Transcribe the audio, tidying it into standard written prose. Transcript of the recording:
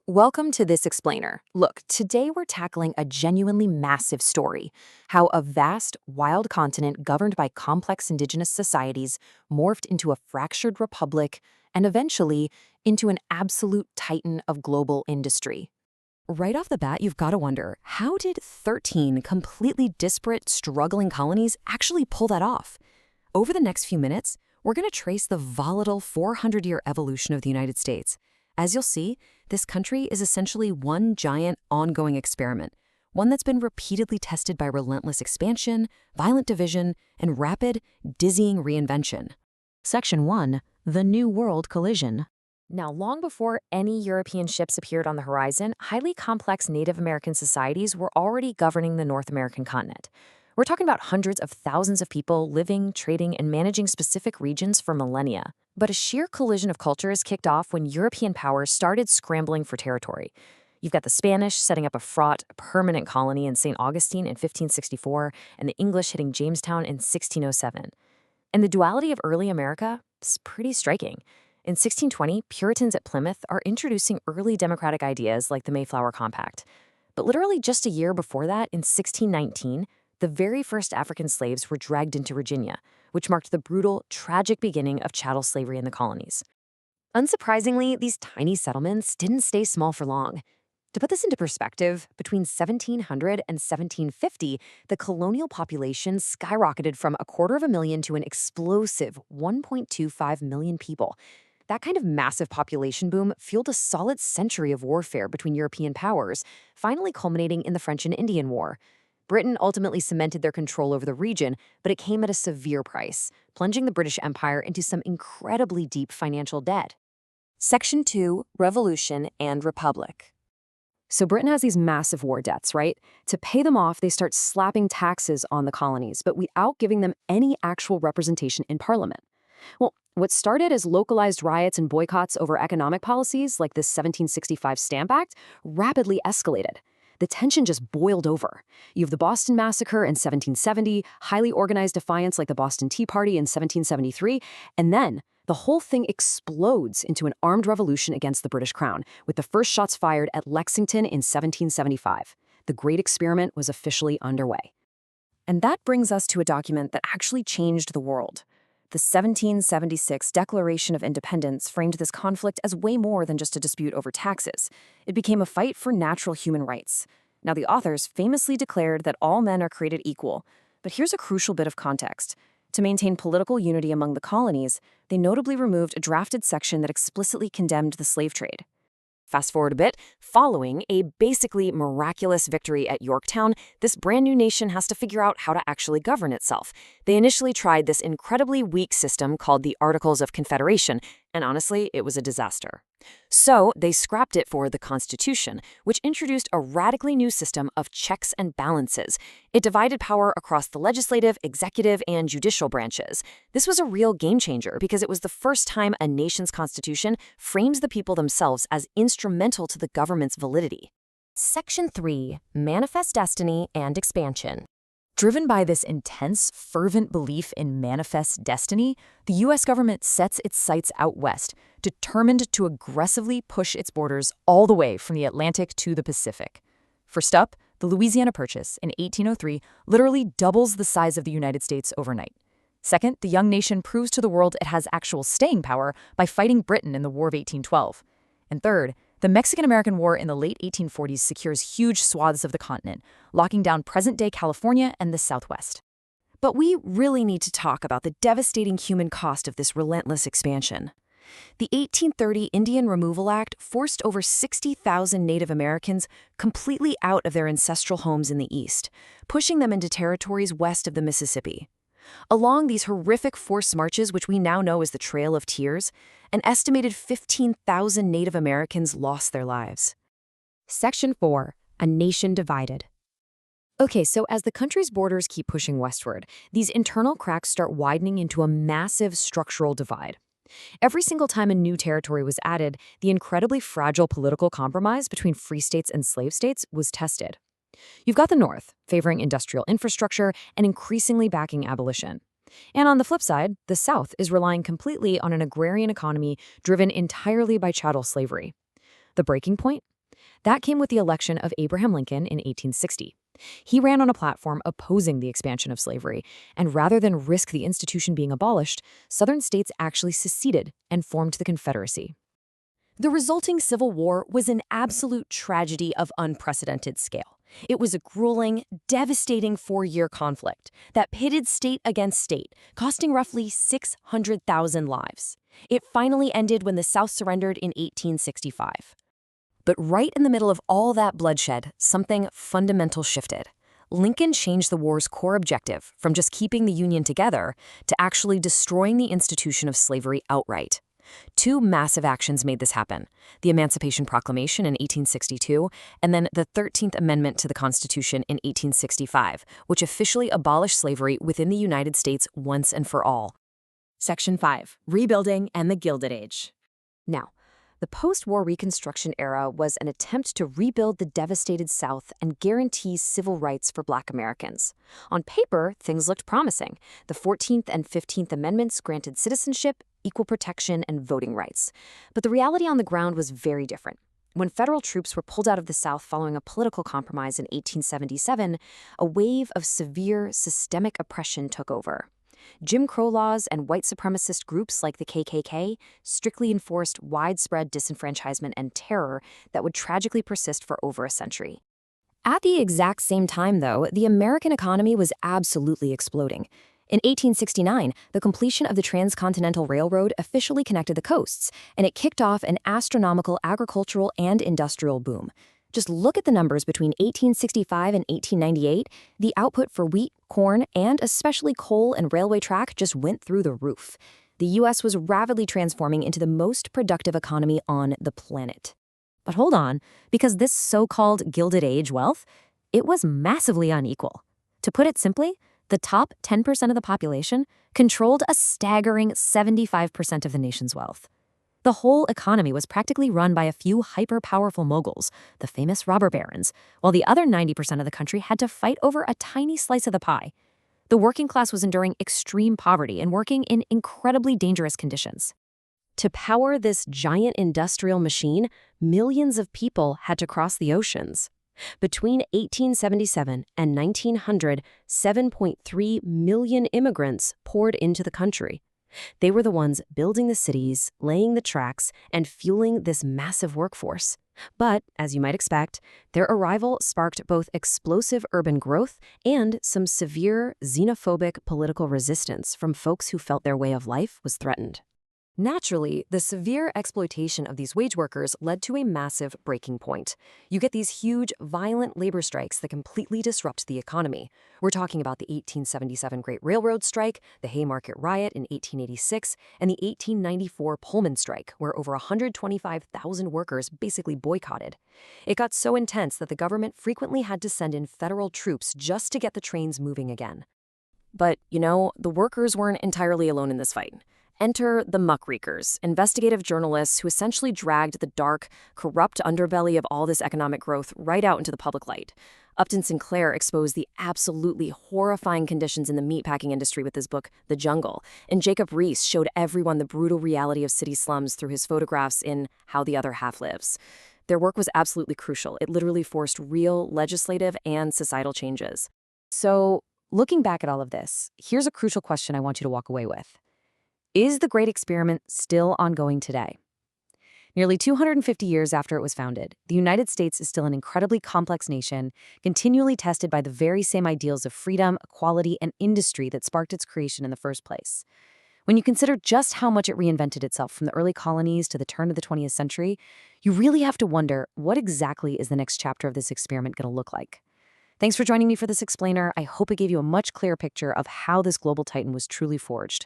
Welcome to This Explainer. Look, today we're tackling a genuinely massive story: how a vast, wild continent governed by complex indigenous societies morphed into a fractured republic and eventually into an absolute titan of global industry. Right off the bat, you've got to wonder, how did 13 completely disparate, struggling colonies actually pull that off? Over the next few minutes, we're going to trace the volatile 400-year evolution of the United States. As you'll see, this country is essentially one giant, ongoing experiment, one that's been repeatedly tested by relentless expansion, violent division, and rapid, dizzying reinvention. Section 1. The New World Collision. Now, long before any European ships appeared on the horizon, highly complex Native American societies were already governing the North American continent. We're talking about hundreds of thousands of people living, trading, and managing specific regions for millennia. But a sheer collision of cultures kicked off when European powers started scrambling for territory. You've got the Spanish setting up a fraught, permanent colony in St. Augustine in 1564, and the English hitting Jamestown in 1607. And the duality of early America is pretty striking. In 1620, Puritans at Plymouth are introducing early democratic ideas like the Mayflower Compact. But literally just a year before that, in 1619, the very first African slaves were dragged into Virginia, which marked the brutal, tragic beginning of chattel slavery in the colonies. Unsurprisingly, these tiny settlements didn't stay small for long. To put this into perspective, between 1700 and 1750, the colonial population skyrocketed from 250,000 to an explosive 1.25 million people. That kind of massive population boom fueled a solid century of warfare between European powers, finally culminating in the French and Indian War. Britain ultimately cemented their control over the region, but it came at a severe price, plunging the British Empire into some incredibly deep financial debt. Section 2. Revolution and Republic. So Britain has these massive war debts, right? To pay them off, they start slapping taxes on the colonies, but without giving them any actual representation in Parliament. Well, what started as localized riots and boycotts over economic policies, like this 1765 Stamp Act, rapidly escalated. The tension just boiled over. You have the Boston Massacre in 1770, highly organized defiance like the Boston Tea Party in 1773, and then the whole thing explodes into an armed revolution against the British Crown, with the first shots fired at Lexington in 1775. The Great Experiment was officially underway. And that brings us to a document that actually changed the world. The 1776 Declaration of Independence framed this conflict as way more than just a dispute over taxes. It became a fight for natural human rights. Now, the authors famously declared that all men are created equal, but here's a crucial bit of context. To maintain political unity among the colonies, they notably removed a drafted section that explicitly condemned the slave trade. Fast forward a bit, following a basically miraculous victory at Yorktown, this brand new nation has to figure out how to actually govern itself. They initially tried this incredibly weak system called the Articles of Confederation, and honestly, it was a disaster. So they scrapped it for the Constitution, which introduced a radically new system of checks and balances. It divided power across the legislative, executive, and judicial branches. This was a real game changer because it was the first time a nation's constitution frames the people themselves as instrumental to the government's validity. Section 3. Manifest Destiny and Expansion. Driven by this intense, fervent belief in manifest destiny, the U.S. government sets its sights out west, determined to aggressively push its borders all the way from the Atlantic to the Pacific. First up, the Louisiana Purchase in 1803 literally doubles the size of the United States overnight. Second, the young nation proves to the world it has actual staying power by fighting Britain in the War of 1812. And third, the Mexican-American War in the late 1840s secures huge swaths of the continent, locking down present-day California and the Southwest. But we really need to talk about the devastating human cost of this relentless expansion. The 1830 Indian Removal Act forced over 60,000 Native Americans completely out of their ancestral homes in the East, pushing them into territories west of the Mississippi. Along these horrific forced marches, which we now know as the Trail of Tears, an estimated 15,000 Native Americans lost their lives. Section 4. A Nation Divided. Okay, so as the country's borders keep pushing westward, these internal cracks start widening into a massive structural divide. Every single time a new territory was added, the incredibly fragile political compromise between free states and slave states was tested. You've got the North, favoring industrial infrastructure and increasingly backing abolition. And on the flip side, the South is relying completely on an agrarian economy driven entirely by chattel slavery. The breaking point? That came with the election of Abraham Lincoln in 1860. He ran on a platform opposing the expansion of slavery, and rather than risk the institution being abolished, Southern states actually seceded and formed the Confederacy. The resulting Civil War was an absolute tragedy of unprecedented scale. It was a grueling, devastating 4-year conflict that pitted state against state, costing roughly 600,000 lives. It finally ended when the South surrendered in 1865. But right in the middle of all that bloodshed, something fundamental shifted. Lincoln changed the war's core objective from just keeping the Union together to actually destroying the institution of slavery outright. Two massive actions made this happen: the Emancipation Proclamation in 1862, and then the 13th Amendment to the Constitution in 1865, which officially abolished slavery within the United States once and for all. Section 5. Rebuilding and the Gilded Age. Now, the post-war Reconstruction era was an attempt to rebuild the devastated South and guarantee civil rights for Black Americans. On paper, things looked promising. The 14th and 15th Amendments granted citizenship, equal protection, and voting rights. But the reality on the ground was very different. When federal troops were pulled out of the South following a political compromise in 1877, a wave of severe, systemic oppression took over. Jim Crow laws and white supremacist groups like the KKK strictly enforced widespread disenfranchisement and terror that would tragically persist for over a century. At the exact same time, though, the American economy was absolutely exploding. In 1869, the completion of the Transcontinental Railroad officially connected the coasts, and it kicked off an astronomical agricultural and industrial boom. Just look at the numbers between 1865 and 1898. The output for wheat, corn, and especially coal and railway track just went through the roof. The U.S. was rapidly transforming into the most productive economy on the planet. But hold on, because this so-called Gilded Age wealth, it was massively unequal. To put it simply, the top 10% of the population controlled a staggering 75% of the nation's wealth. The whole economy was practically run by a few hyper-powerful moguls, the famous robber barons, while the other 90% of the country had to fight over a tiny slice of the pie. The working class was enduring extreme poverty and working in incredibly dangerous conditions. To power this giant industrial machine, millions of people had to cross the oceans. Between 1877 and 1900, 7.3 million immigrants poured into the country. They were the ones building the cities, laying the tracks, and fueling this massive workforce. But, as you might expect, their arrival sparked both explosive urban growth and some severe xenophobic political resistance from folks who felt their way of life was threatened. Naturally, the severe exploitation of these wage workers led to a massive breaking point. You get these huge, violent labor strikes that completely disrupt the economy. We're talking about the 1877 Great Railroad Strike, the Haymarket Riot in 1886, and the 1894 Pullman Strike, where over 125,000 workers basically boycotted. It got so intense that the government frequently had to send in federal troops just to get the trains moving again. But, the workers weren't entirely alone in this fight. Enter the muckrakers, investigative journalists who essentially dragged the dark, corrupt underbelly of all this economic growth right out into the public light. Upton Sinclair exposed the absolutely horrifying conditions in the meatpacking industry with his book, The Jungle, and Jacob Riis showed everyone the brutal reality of city slums through his photographs in How the Other Half Lives. Their work was absolutely crucial. It literally forced real legislative and societal changes. So, looking back at all of this, here's a crucial question I want you to walk away with. Is the Great Experiment still ongoing today? Nearly 250 years after it was founded, the United States is still an incredibly complex nation, continually tested by the very same ideals of freedom, equality, and industry that sparked its creation in the first place. When you consider just how much it reinvented itself from the early colonies to the turn of the 20th century, you really have to wonder, what exactly is the next chapter of this experiment going to look like? Thanks for joining me for this explainer. I hope it gave you a much clearer picture of how this global titan was truly forged.